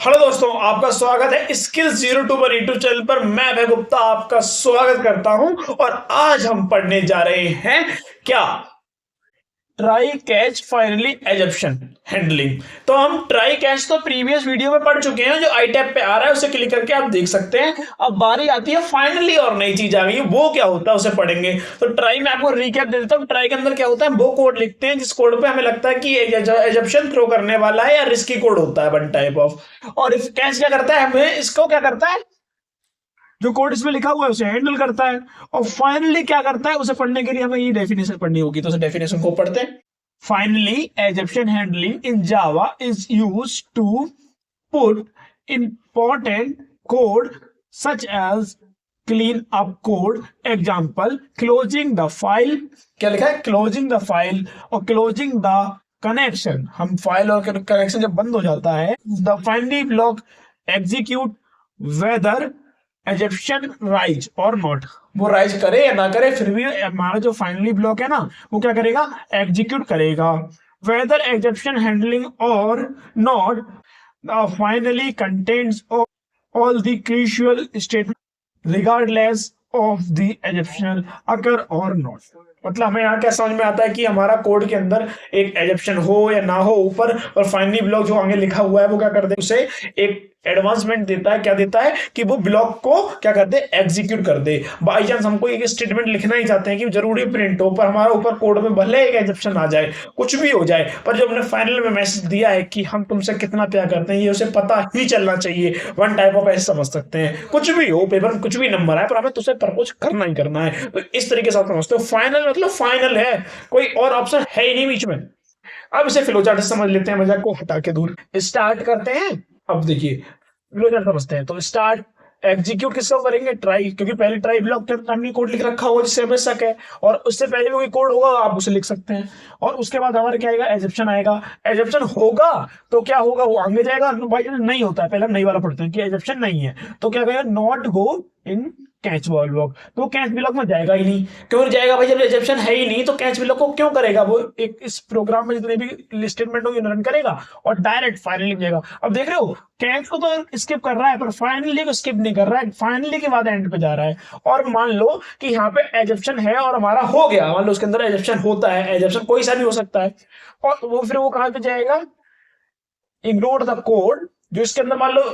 Hello दोस्तों, आपका स्वागत है स्किल 02 पर यूट्यूब चैनल पर। मैं भय गुप्ता आपका स्वागत करता हूं और आज हम पढ़ने जा रहे हैं क्या try catch finally exception handling. तो हम ट्राई कैच तो प्रीवियस वीडियो में पढ़ चुके हैं, जो आई टैब पे आ रहा है उसे क्लिक करके आप देख सकते हैं। अब बारी आती है फाइनली और नई चीज आ गई है, वो क्या होता है उसे पढ़ेंगे। तो ट्राई में आपको रिकैप दे देता हूँ। ट्राई के अंदर क्या होता है, वो कोड लिखते हैं जिस कोड पे हमें लगता है कि एजप्शन थ्रो करने वाला है या रिस्की कोड होता है, वन टाइप ऑफ। और इफ कैच क्या करता है, हमें इसको क्या करता है, जो कोड इसमें लिखा हुआ है उसे हैंडल करता है। और फाइनली क्या करता है, उसे पढ़ने के लिए हमें ये डेफिनेशन पढ़नी होगी, तो उसे डेफिनेशन को पढ़ते हैं। Finally exception handling in Java is used to put important code such as clean up code, example closing the file। क्या लिखा है, closing the file और closing the connection। हम फाइल और कनेक्शन जब बंद हो जाता है, the finally block execute whether exception raise और नॉट। वो राइज करे या ना करे, फिर भी हमारा जो फाइनली ब्लॉक है ना, वो क्या करेगा, एग्जीक्यूट करेगा। वेदर एजेप्शन हैंडलिंग और not finally contains all the crucial statement regardless of the exception occur or not। मतलब हमें यहाँ क्या समझ में आता है कि हमारा कोड के अंदर एक एजप्शन हो या ना हो ऊपर, और फाइनली ब्लॉक जो आगे लिखा हुआ है वो क्या कर दे, उसे एक एडवांसमेंट देता है। क्या देता है कि वो ब्लॉक को क्या कर दे, एग्जीक्यूट कर दे। बाई चांस हमको एक स्टेटमेंट लिखना ही चाहते हैं कि जरूरी प्रिंट हो, पर हमारा ऊपर कोड में भले एक एजप्शन आ जाए, कुछ भी हो जाए, पर जो हमने फाइनल में मैसेज दिया है कि हम तुमसे कितना प्यार करते हैं, ये उसे पता ही चलना चाहिए। वन टाइप ऑफ ऐसे समझ सकते हैं, कुछ भी हो, पेपर में कुछ भी नंबर आए, पर हमें तुझसे प्रपोज करना ही करना है। तो इस तरीके से आप समझते हो फाइनल मतलब फाइनल है, कोई और ऑप्शन है ही नहीं बीच में। अब इसे फ्लोचार्ट से समझ लेते हैं, मजाक को हटा के दूर स्टार्ट करते हैं। अब देखिए फ्लोचार्ट समझते हैं। तो स्टार्ट एग्जीक्यूट किसको करेंगे, ट्राई, क्योंकि पहले ट्राई ब्लॉक के अंदर कोड लिख रखा होगा जिससे हमें शक है, और उससे पहले भी कोई कोड होगा आप उसे लिख सकते हैं। और उसके बाद हमारा क्या आएगा, एजप्शन आएगा। एजप्शन होगा तो क्या होगा, वो आगे जाएगा। भाई नहीं होता है, पहले हम नई वाला पढ़ते हैं कि एजप्शन नहीं है, तो क्या कहेगा, not go in catch ball block. तो कैच ब्लॉक में जाएगा ही नहीं। क्यों जाएगा भाई, जब एजप्शन है ही नहीं तो कैच ब्लॉक को क्यों करेगा। वो एक इस प्रोग्राम में जितने भी स्टेटमेंट होगी रन करेगा और डायरेक्ट फाइनली जाएगा। अब देख रहे हो, कैच को तो स्किप कर रहा है पर फाइनली को स्किप नहीं कर रहा है, फाइनली के बाद एंड पे जा रहा है। और मान लो कि यहाँ पे एजप्शन है और हमारा हो गया, मान लो उसके अंदर एजप्शन होता है, एजप्शन कोई सा भी हो सकता है, और वो फिर वो कहां पे जाएगा, इग्नोर द कोड। जो इसके अंदर मान लो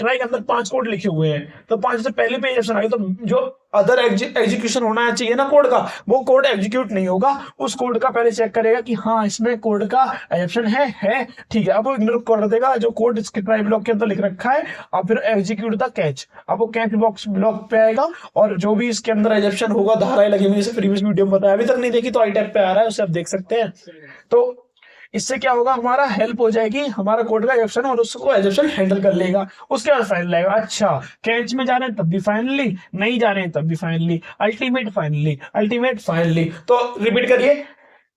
ट्राई के अंदर 5 कोड लिखे हुए हैं, तो 5 से पहले पे एजप्शन आ गया, तो जो अदर एग्जीक्यूशन होना चाहिए ना कोड का, वो कोड एग्जीक्यूट नहीं होगा। उस कोड का पहले चेक करेगा कि हाँ इसमें कोड का एजप्शन है ठीक है, अब वो इग्नोर कर देगा जो कोड इसके ट्राई ब्लॉक के अंदर लिख रखा है। अब फिर एग्जीक्यूट द कैच, अब वो कैच बॉक्स ब्लॉक पे आएगा और जो भी इसके अंदर एजप्शन होगा, धाराएं लगी हुई, जैसे प्रीवियस वीडियो में बताया, अभी तक नहीं देखी तो आई टैब पे आ रहा है, उसे आप देख सकते हैं। तो इससे क्या होगा, हमारा हेल्प हो जाएगी, हमारा कोड का एजप्शन और उसको एजप्शन हैंडल कर लेगा। उसके बाद फाइनल आएगा। अच्छा कैच में जा रहे हैं तब भी फाइनली, नहीं जा रहे हैं तब भी finally, ultimate finally, ultimate finally. तो रिपीट करिए,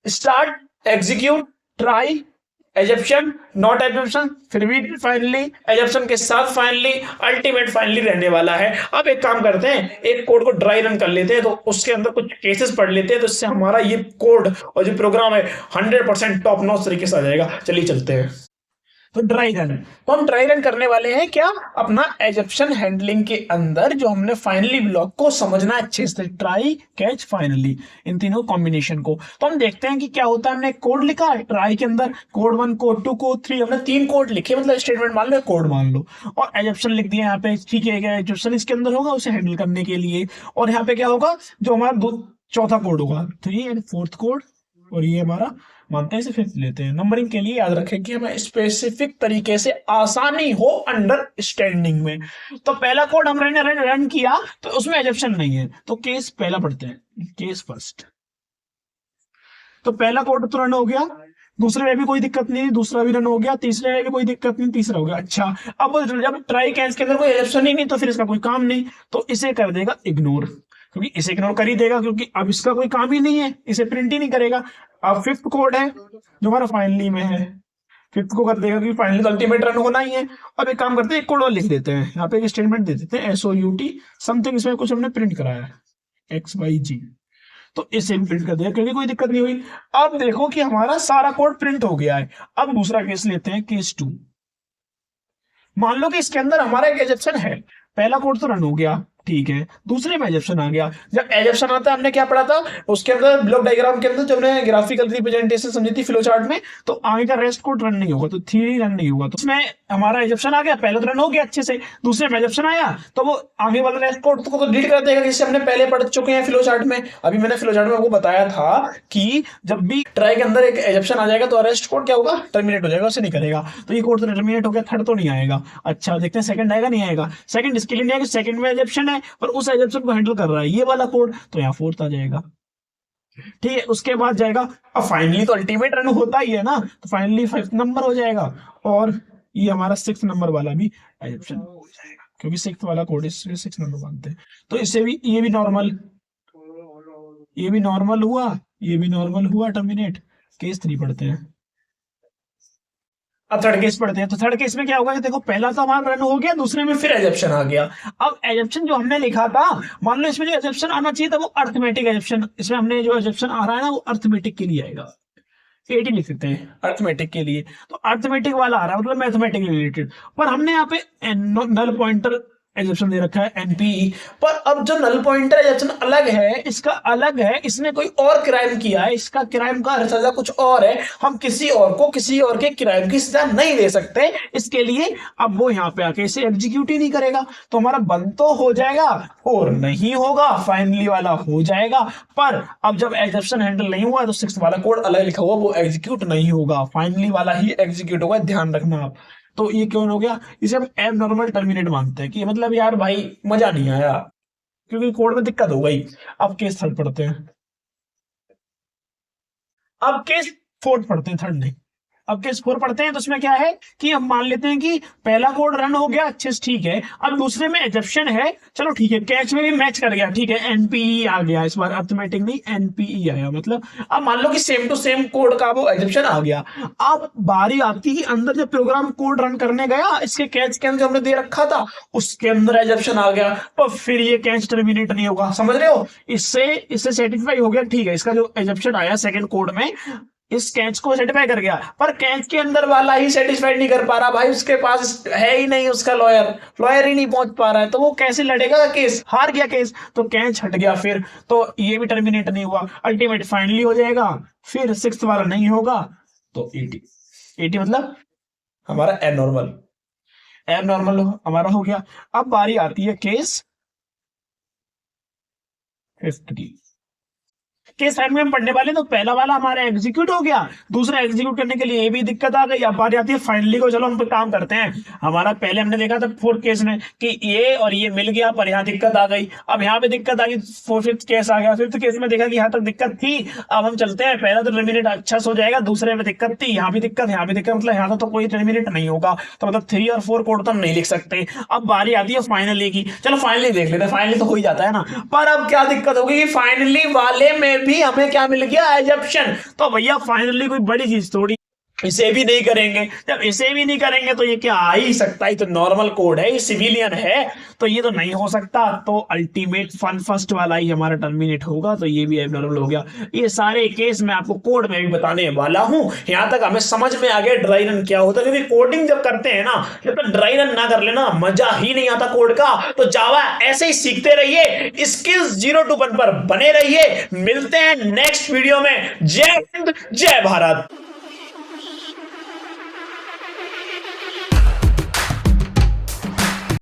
start, execute, try, assumption, not assumption, फिर भी फाइनली, एजप्शन के साथ फाइनली, अल्टीमेट फाइनली रहने वाला है। अब एक काम करते हैं, एक कोड को ड्राई रन कर लेते हैं, तो उसके अंदर कुछ केसेस पढ़ लेते हैं, तो इससे हमारा ये कोड और जो प्रोग्राम है 100% टॉप नॉच तरीके से आ जाएगा। चलिए चलते हैं। तो ड्राई रन, तो हम ड्राई रन करने वाले हैं क्या, अपना एजप्शन हैंडलिंग के अंदर जो हमने फाइनली ब्लॉक को समझना अच्छे से, ट्राई कैच फाइनली, इन तीनों कॉम्बिनेशन को। तो हम देखते हैं कि क्या होता है। हमने कोड लिखा है ट्राई के अंदर, कोड 1, कोड 2, कोड 3, हमने 3 कोड लिखे, मतलब स्टेटमेंट मान लो, कोड मान लो, और एजप्शन लिख दिया यहाँ पे। ठीक है, एजप्शन इसके अंदर होगा उसे हैंडल करने के लिए। और यहाँ पे क्या होगा, जो हमारा चौथा कोड होगा, 3 एंड 4th कोड, और ये हमारा मानते हैं इसे 5th लेते हैं। नंबरिंग के लिए याद रखें कि हमें स्पेसिफिक तरीके से आसानी हो अंडरस्टैंडिंग में। तो पहला कोड हमने रन किया तो उसमें एजप्शन नहीं है, तो केस पहला पढ़ते हैं, केस फर्स्ट। तो पहला कोड तो रन हो गया, दूसरे में भी कोई दिक्कत नहीं, दूसरा भी रन हो गया, तीसरे में भी कोई दिक्कत नहीं, तीसरा हो गया। अच्छा अब जब ट्राई कैच के अंदर कोई एजप्शन ही नहीं, तो फिर इसका कोई काम नहीं, तो इसे कर देगा इग्नोर, क्योंकि इसे इग्नोर कर ही देगा, क्योंकि अब इसका कोई काम ही नहीं है, इसे प्रिंट ही नहीं करेगा। अब 5th कोड है जो हमारा फाइनली में है, 5th को कर देगा, क्योंकि फाइनली तो अल्टीमेट रन होना ही है। अब एक काम करते हैं, एक कोड और लिख देते हैं, यहाँ पे एक स्टेटमेंट दे देते हैं, SOUT समथिंग, इसमें कुछ हमने प्रिंट कराया है XYG, तो इसे प्रिंट कर दिया, क्योंकि कोई दिक्कत नहीं हुई। अब देखो कि हमारा सारा कोड प्रिंट हो गया है। अब दूसरा केस लेते हैं, केस 2। मान लो कि इसके अंदर हमारा एक एजेप्शन है, पहला कोड तो रन हो गया, ठीक है, दूसरे में एजेप्शन आ गया। जब एजेप्शन आता है, हमने क्या पढ़ा था उसके अंदर, ब्लॉक डायग्राम के अंदर जब हमने ग्राफिकल रिप्रेजेंटेशन समझी थी फ्लो चार्ट में, तो आगे का रेस्ट कोड रन नहीं होगा, तो थ्योरी रन नहीं होगा। तो उसमें हमारा एजेप्शन आ गया, पहले तो रन हो गया अच्छे से, दूसरे में एजेप्शन आया तो वो आगे वाला रेस्ट कोड को तो डिलीट कर देगा, जिससे हमने पहले पढ़ चुके हैं फ्लो चार्ट में। अभी मैंने फ्लो चार्ट में आपको बताया था कि जब भी ट्राई के अंदर एक एजेप्शन आ जाएगा तो रेस्ट कोड क्या होगा, टर्मिनेट हो जाएगा, उसे नहीं करेगा। तो ये कोड तो टर्मिनेट हो गया, थर्ड तो नहीं आएगा। अच्छा देखते हैं सेकंड आएगा नहीं आएगा। सेकंड इसके लिए नहीं आएगा, सेकंड में एजेप्शन है पर उस एजेप्शन को हैंडल कर रहा है ये वाला कोड, तो यहाँ फोर्थ आ जाएगा, ठीक है। उसके बाद जाएगा, अब फाइनली तो अल्टीमेट रन होता ही है ना, तो फाइनली 5th नंबर हो जाएगा, और ये हमारा 6th नंबर वाला भी एजेप्शन हो जाएगा, क्योंकि 6th वाला कोड इसलिए 6 नंबर मानते हैं। तो इससे भी ये भी नॉर्मल, ये भी नॉर्मल हुआ, ये भी नॉर्मल हुआ, टर्मिनेट। केस 3 पढ़ते हैं, अब थर्ड केस पढ़ते हैं। तो थर्ड केस में क्या होगा कि देखो पहला तो हमारा रन हो गया, दूसरे में फिर एजेप्शन आ गया। अब एजेप्शन जो हमने लिखा था, मान लो इसमें जो एजेप्शन आना चाहिए था वो अर्थमेटिक एजेप्शन, इसमें हमने जो एजेप्शन आ रहा है ना वो अर्थमेटिक के लिए आएगा, 80 लिख सकते हैं अर्थमेटिक के लिए। तो अर्थमेटिक वाला आ रहा है मतलब मैथमेटिक रिलेटेड, पर हमने यहाँ पे नल पॉइंटर एजेप्शन दे रखा है एनपीई। पर अब जो नल पॉइंटर एजेप्शन अलग है, इसका अलग है, इसने कोई और क्राइम किया है, इसका क्राइम का सजा कुछ और है, हम किसी और को किसी और के क्राइम की सजा नहीं दे सकते। इसके लिए अब वो यहाँ पे आके इसे एग्जीक्यूट ही नहीं करेगा, तो हमारा बंद तो हो जाएगा और नहीं होगा, फाइनली वाला हो जाएगा। पर अब जब एजेप्शन हैंडल नहीं हुआ तो 6th वाला कोड अलग लिखा हुआ वो एग्जीक्यूट नहीं होगा, फाइनली वाला ही एग्जीक्यूट होगा, ध्यान रखना आप। तो ये क्यों हो गया, इसे हम एब नॉर्मल टर्मिनेट मानते हैं कि मतलब यार भाई मजा नहीं आया, क्योंकि कोड में दिक्कत हो गई। अब केस थर्ड पढ़ते हैं, अब केस फोर्थ पढ़ते हैं, थर्ड नहीं। अब केस 4 पढ़ते हैं, तो उसमें क्या है कि हम मान लेते हैं कि पहला कोड रन हो गया अच्छे से, ठीक है। अब दूसरे में एजेप्शन है, चलो ठीक है, कैच में भी मैच कर गया, ठीक है, एनपीई आ गया, इस बार अर्थमेटिक नहीं एनपीई आया। मतलब अब मान लो कि सेम टू सेम कोड का वो एजेप्शन आ गया। अब बारी आती है अंदर जब प्रोग्राम कोड रन करने गया, इसके कैच के अंदर हमने दे रखा था उसके अंदर एजेप्शन आ गया, पर फिर ये कैच टर्मिनेट नहीं होगा, समझ रहे हो। इससे सेटिस्फाई हो गया, ठीक है, इसका जो एजेप्शन आया सेकंड कोड में इस कैच को सेटिस्फाई कर गया, पर कैच के अंदर वाला ही सेटिस्फाई नहीं कर पा रहा भाई, उसके पास है ही नहीं उसका लॉयर ही नहीं पहुंच पा रहा है, तो वो कैसे लड़ेगा केस, हार गया केस, तो कैच हट गया फिर, तो ये भी टर्मिनेट नहीं हुआ, अल्टीमेट फाइनली हो जाएगा, फिर 6th वाला नहीं होगा, तो 80 मतलब हमारा एबनॉर्मल हमारा हो गया। अब बारी आती है केस 50। केस 5 में हम पढ़ने वाले, तो पहला वाला हमारा एग्जीक्यूट हो गया, दूसरा एग्जीक्यूट करने के लिए ये भी दिक्कत आ गई। अब बात आती है फाइनली को, चलो हम पे काम करते हैं। हमारा पहले हमने देखा था 4th केस में कि ये और ये मिल गया, पर यहाँ दिक्कत आ गई, अब यहाँ पे दिक्कत आ गई, 5th केस आ गया। 5th केस में देखा कि यहाँ तक दिक्कत थी, अब हम चलते हैं, पहला तो टर्मिनेट अच्छा से हो जाएगा, दूसरे में दिक्कत थी, यहाँ भी दिक्कत, यहाँ भी दिक्कत, मतलब यहाँ तो कोई टर्मिनेट नहीं होगा, तो मतलब 3 और 4 कोड तो हम नहीं लिख सकते। अब बारी आती है फाइनली की, चलो फाइनली देख लेते हैं, फाइनली तो हो ही जाता है ना, पर अब क्या दिक्कत होगी, फाइनली वाले में भी हमें क्या मिल गया, एजेप्शन। तो भैया फाइनली कोई बड़ी चीज थोड़ी, इसे भी नहीं करेंगे, जब इसे भी नहीं करेंगे तो ये क्या आ ही सकता है, तो नॉर्मल कोड है, ये सिविलियन है, तो ये तो नहीं हो सकता, तो अल्टीमेट फन फर्स्ट वाला ही हमारा टर्मिनेट होगा, तो ये भी एबनॉर्मल हो गया। ये सारे केस मैं आपको कोड में भी बताने वाला हूं, यहां तक हमें समझ में आ गया ड्राई रन क्या होता है, क्योंकि कोडिंग जब करते हैं ना, जब तक ड्राई रन ना कर लेना मजा ही नहीं आता कोड का। तो जावा ऐसे ही सीखते रहिए, स्किल्स 0 to 1 पर बने रहिए, मिलते हैं नेक्स्ट वीडियो में। जय हिंद, जय भारत।